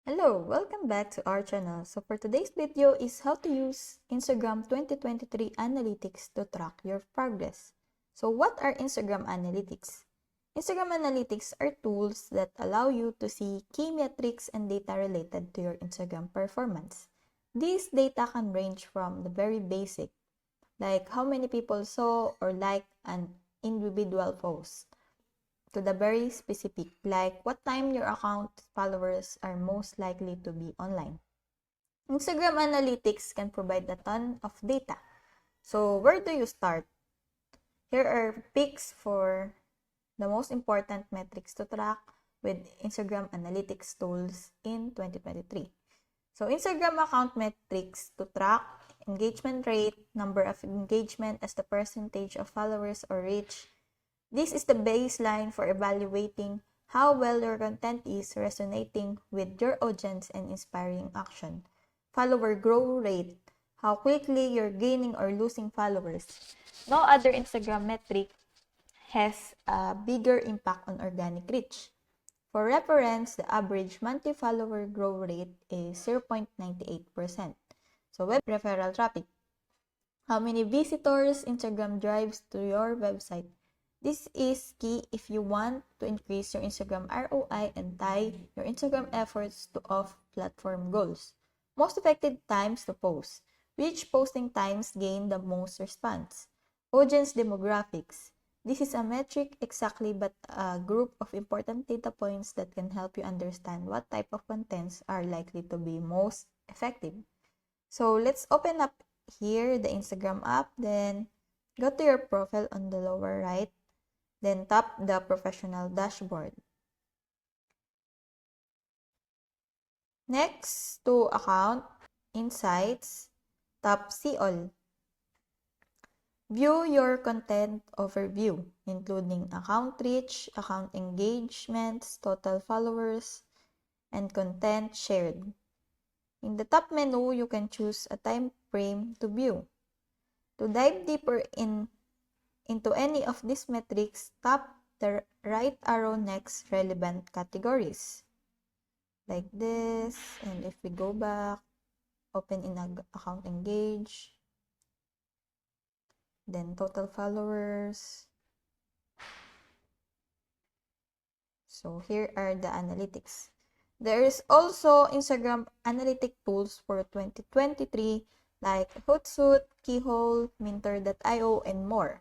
Hello, welcome back to our channel. So for today's video is how to use Instagram 2023 Analytics to track your progress. So what are Instagram Analytics? Instagram Analytics are tools that allow you to see key metrics and data related to your Instagram performance. These data can range from the very basic, like how many people saw or liked an individual post, to the very specific, like what time your account followers are most likely to be online. Instagram Analytics can provide a ton of data. So where do you start? Here are picks for the most important metrics to track with Instagram Analytics tools in 2023. So Instagram account metrics to track: engagement rate, number of engagement as the percentage of followers or reach. This is the baseline for evaluating how well your content is resonating with your audience and inspiring action. Follower growth rate, how quickly you're gaining or losing followers. No other Instagram metric has a bigger impact on organic reach. For reference, the average monthly follower growth rate is 0.98%. So web referral traffic, how many visitors Instagram drives to your website. This is key if you want to increase your Instagram ROI and tie your Instagram efforts to off-platform goals. Most effective times to post. Which posting times gain the most response? Audience demographics. This is a metric exactly, but a group of important data points that can help you understand what type of contents are likely to be most effective. So let's open up here the Instagram app, then go to your profile on the lower right. Then tap the professional dashboard. Next to account insights, tap see all. View your content overview, including account reach, account engagements, total followers, and content shared. In the top menu, you can choose a time frame to view. To dive deeper into any of these metrics, tap the right arrow next relevant categories. Like this, and if we go back, open in account engage, then total followers. So here are the analytics. There is also Instagram analytic tools for 2023 like Hootsuite, Keyhole, Minter.io, and more.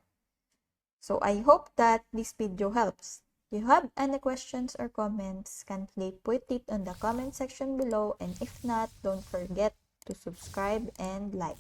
So I hope that this video helps. If you have any questions or comments, kindly put it on the comment section below, and if not, don't forget to subscribe and like.